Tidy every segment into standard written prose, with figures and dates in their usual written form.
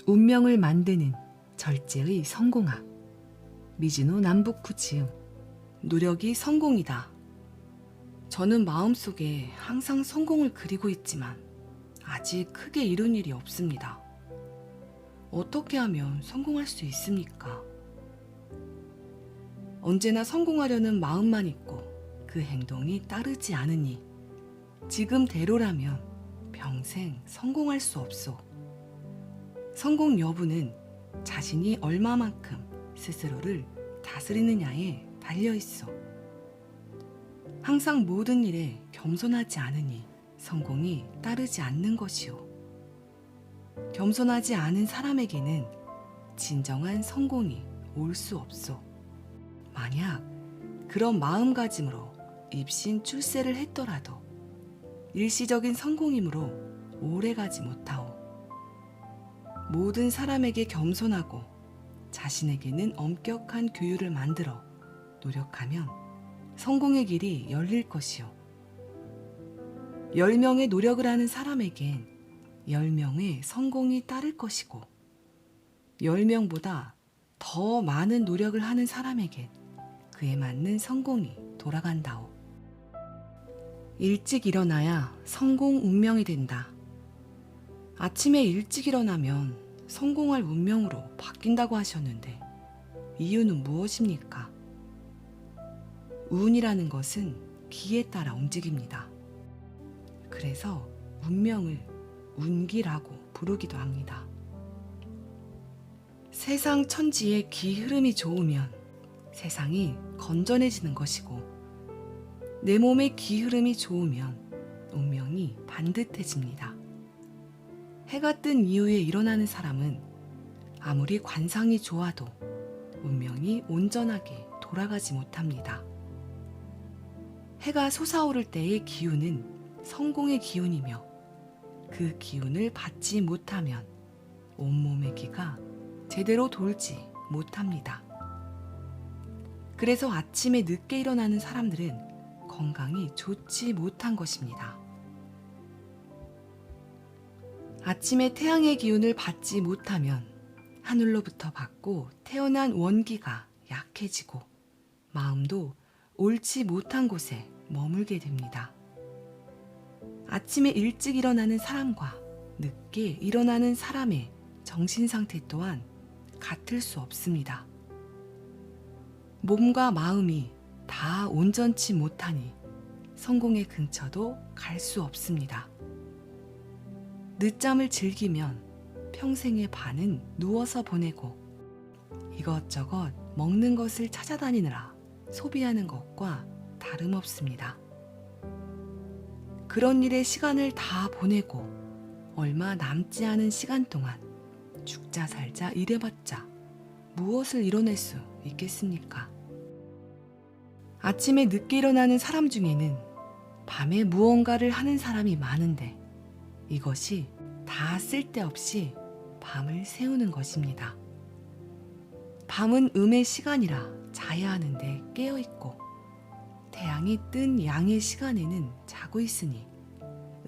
운명을 만드는 절제의 성공학. 미즈노 남북쿠 지음. 노력이 성공이다. 저는 마음속에 항상 성공을 그리고 있지만 아직 크게 이룬 일이 없습니다. 어떻게 하면 성공할 수 있습니까? 언제나 성공하려는 마음만 있고 그 행동이 따르지 않으니 지금대로라면 평생 성공할 수 없소. 성공 여부는 자신이 얼마만큼 스스로를 다스리느냐에 달려있어. 항상 모든 일에 겸손하지 않으니 성공이 따르지 않는 것이오. 겸손하지 않은 사람에게는 진정한 성공이 올 수 없소. 만약 그런 마음가짐으로 입신 출세를 했더라도 일시적인 성공이므로 오래가지 못하오. 모든 사람에게 겸손하고 자신에게는 엄격한 규율을 만들어 노력하면 성공의 길이 열릴 것이오. 10명의 노력을 하는 사람에겐 10명의 성공이 따를 것이고 10명보다 더 많은 노력을 하는 사람에겐 그에 맞는 성공이 돌아간다오. 일찍 일어나야 성공 운명이 된다. 아침에 일찍 일어나면 성공할 운명으로 바뀐다고 하셨는데 이유는 무엇입니까? 운이라는 것은 기에 따라 움직입니다. 그래서 운명을 운기라고 부르기도 합니다. 세상 천지의 기 흐름이 좋으면 세상이 건전해지는 것이고 내 몸의 기 흐름이 좋으면 운명이 반듯해집니다. 해가 뜬 이후에 일어나는 사람은 아무리 관상이 좋아도 운명이 온전하게 돌아가지 못합니다. 해가 솟아오를 때의 기운은 성공의 기운이며 그 기운을 받지 못하면 온몸의 기가 제대로 돌지 못합니다. 그래서 아침에 늦게 일어나는 사람들은 건강이 좋지 못한 것입니다. 아침에 태양의 기운을 받지 못하면 하늘로부터 받고 태어난 원기가 약해지고 마음도 옳지 못한 곳에 머물게 됩니다. 아침에 일찍 일어나는 사람과 늦게 일어나는 사람의 정신 상태 또한 같을 수 없습니다. 몸과 마음이 다 온전치 못하니 성공의 근처도 갈 수 없습니다. 늦잠을 즐기면 평생의 반은 누워서 보내고 이것저것 먹는 것을 찾아다니느라 소비하는 것과 다름없습니다. 그런 일에 시간을 다 보내고 얼마 남지 않은 시간 동안 죽자 살자 일해봤자 무엇을 이뤄낼 수 있겠습니까? 아침에 늦게 일어나는 사람 중에는 밤에 무언가를 하는 사람이 많은데 이것이 다 쓸데없이 밤을 새우는 것입니다. 밤은 음의 시간이라 자야 하는데 깨어있고 태양이 뜬 양의 시간에는 자고 있으니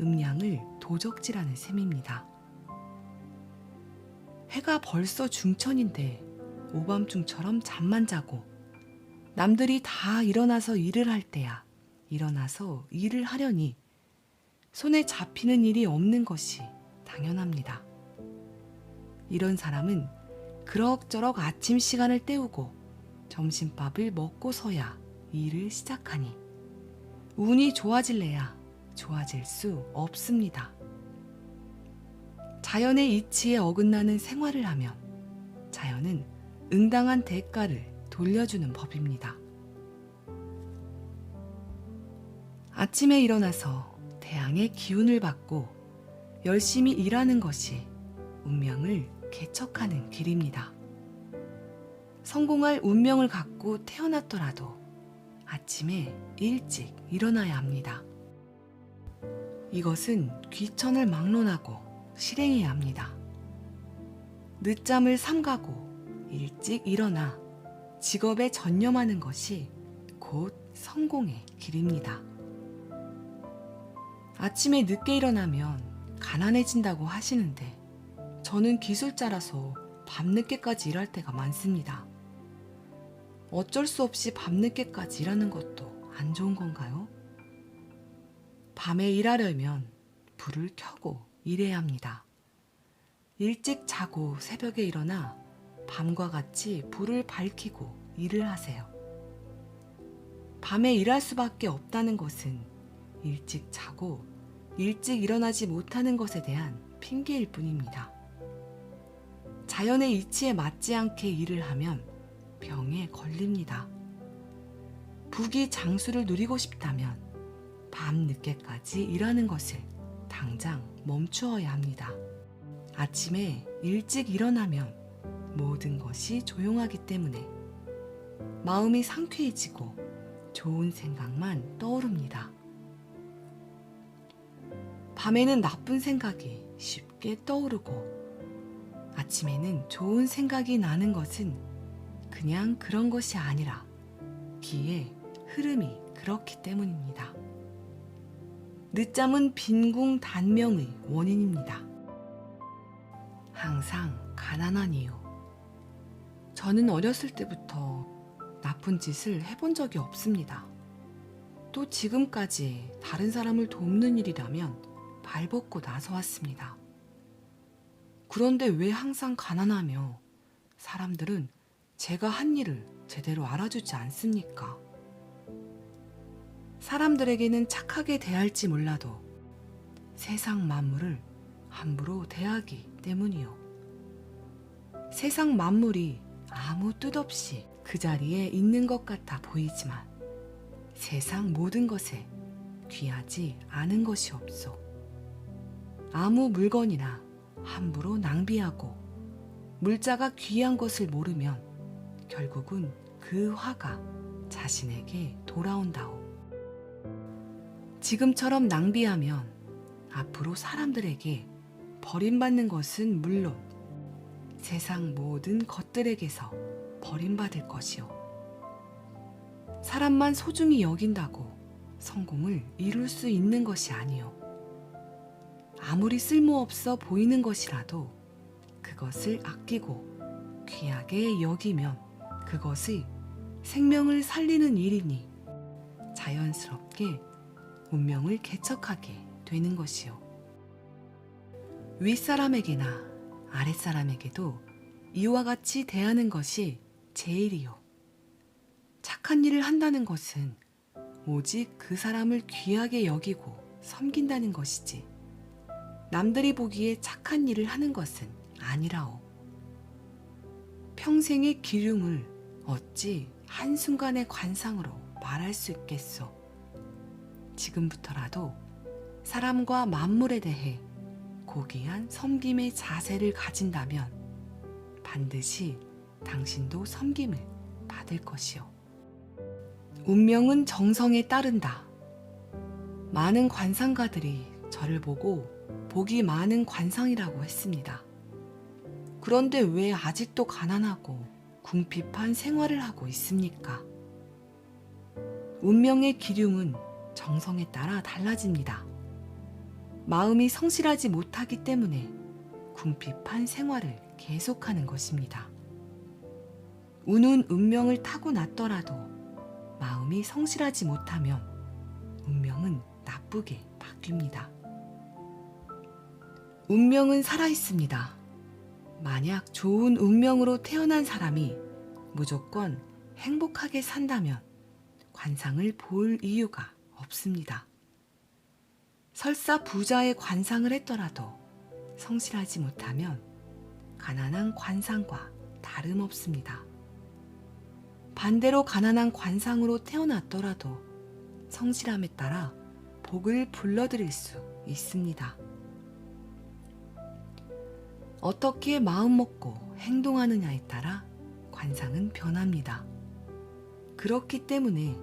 음양을 도적질하는 셈입니다. 해가 벌써 중천인데 오밤중처럼 잠만 자고 남들이 다 일어나서 일을 할 때야 일어나서 일을 하려니 손에 잡히는 일이 없는 것이 당연합니다. 이런 사람은 그럭저럭 아침 시간을 때우고 점심밥을 먹고서야 일을 시작하니 운이 좋아질래야 좋아질 수 없습니다. 자연의 이치에 어긋나는 생활을 하면 자연은 응당한 대가를 돌려주는 법입니다. 아침에 일어나서 태양의 기운을 받고 열심히 일하는 것이 운명을 개척하는 길입니다. 성공할 운명을 갖고 태어났더라도 아침에 일찍 일어나야 합니다. 이것은 귀천을 막론하고 실행해야 합니다. 늦잠을 삼가고 일찍 일어나 직업에 전념하는 것이 곧 성공의 길입니다. 아침에 늦게 일어나면 가난해진다고 하시는데 저는 기술자라서 밤늦게까지 일할 때가 많습니다. 어쩔 수 없이 밤늦게까지 일하는 것도 안 좋은 건가요? 밤에 일하려면 불을 켜고 일해야 합니다. 일찍 자고 새벽에 일어나 밤과 같이 불을 밝히고 일을 하세요. 밤에 일할 수밖에 없다는 것은 일찍 자고 일찍 일어나지 못하는 것에 대한 핑계일 뿐입니다. 자연의 이치에 맞지 않게 일을 하면 병에 걸립니다. 부귀 장수를 누리고 싶다면 밤늦게까지 일하는 것을 당장 멈추어야 합니다. 아침에 일찍 일어나면 모든 것이 조용하기 때문에 마음이 상쾌해지고 좋은 생각만 떠오릅니다. 밤에는 나쁜 생각이 쉽게 떠오르고 아침에는 좋은 생각이 나는 것은 그냥 그런 것이 아니라 기의 흐름이 그렇기 때문입니다. 늦잠은 빈궁단명의 원인입니다. 항상 가난한 이유. 저는 어렸을 때부터 나쁜 짓을 해본 적이 없습니다. 또 지금까지 다른 사람을 돕는 일이라면 발벗고 나서왔습니다. 그런데 왜 항상 가난하며 사람들은 제가 한 일을 제대로 알아주지 않습니까? 사람들에게는 착하게 대할지 몰라도 세상 만물을 함부로 대하기 때문이요. 세상 만물이 아무 뜻 없이 그 자리에 있는 것 같아 보이지만 세상 모든 것에 귀하지 않은 것이 없소. 아무 물건이나 함부로 낭비하고 물자가 귀한 것을 모르면 결국은 그 화가 자신에게 돌아온다오. 지금처럼 낭비하면 앞으로 사람들에게 버림받는 것은 물론 세상 모든 것들에게서 버림받을 것이요. 사람만 소중히 여긴다고 성공을 이룰 수 있는 것이 아니요. 아무리 쓸모없어 보이는 것이라도 그것을 아끼고 귀하게 여기면 그것이 생명을 살리는 일이니 자연스럽게 운명을 개척하게 되는 것이요. 윗사람에게나 아랫사람에게도 이와 같이 대하는 것이 제일이요. 착한 일을 한다는 것은 오직 그 사람을 귀하게 여기고 섬긴다는 것이지 남들이 보기에 착한 일을 하는 것은 아니라오. 평생의 기륭을 어찌 한순간의 관상으로 말할 수 있겠소. 지금부터라도 사람과 만물에 대해 고귀한 섬김의 자세를 가진다면 반드시 당신도 섬김을 받을 것이요. 운명은 정성에 따른다. 많은 관상가들이 저를 보고 복이 많은 관상이라고 했습니다. 그런데 왜 아직도 가난하고 궁핍한 생활을 하고 있습니까? 운명의 기륭은 정성에 따라 달라집니다. 마음이 성실하지 못하기 때문에 궁핍한 생활을 계속하는 것입니다. 운은 운명을 타고났더라도 마음이 성실하지 못하면 운명은 나쁘게 바뀝니다. 운명은 살아있습니다. 만약 좋은 운명으로 태어난 사람이 무조건 행복하게 산다면 관상을 볼 이유가 없습니다. 설사 부자의 관상을 했더라도 성실하지 못하면 가난한 관상과 다름없습니다. 반대로 가난한 관상으로 태어났더라도 성실함에 따라 복을 불러들일 수 있습니다. 어떻게 마음먹고 행동하느냐에 따라 관상은 변합니다. 그렇기 때문에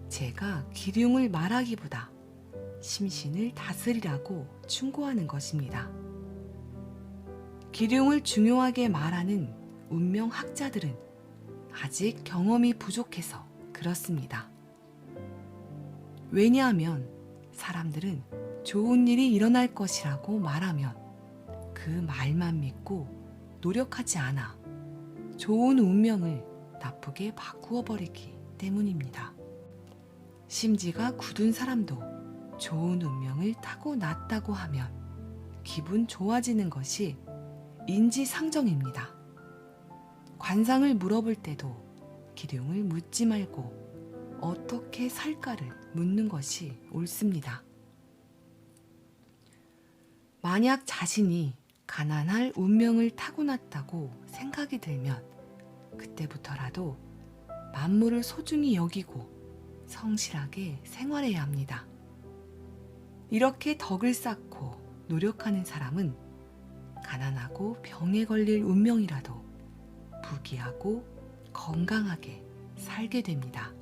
제가 기륭을 말하기보다 심신을 다스리라고 충고하는 것입니다. 기륭을 중요하게 말하는 운명학자들은 아직 경험이 부족해서 그렇습니다. 왜냐하면 사람들은 좋은 일이 일어날 것이라고 말하면 그 말만 믿고 노력하지 않아 좋은 운명을 나쁘게 바꾸어 버리기 때문입니다. 심지가 굳은 사람도 좋은 운명을 타고났다고 하면 기분 좋아지는 것이 인지상정입니다. 관상을 물어볼 때도 기륭을 묻지 말고 어떻게 살까를 묻는 것이 옳습니다. 만약 자신이 가난할 운명을 타고났다고 생각이 들면 그때부터라도 만물을 소중히 여기고 성실하게 생활해야 합니다. 이렇게 덕을 쌓고 노력하는 사람은 가난하고 병에 걸릴 운명이라도 부귀하고 건강하게 살게 됩니다.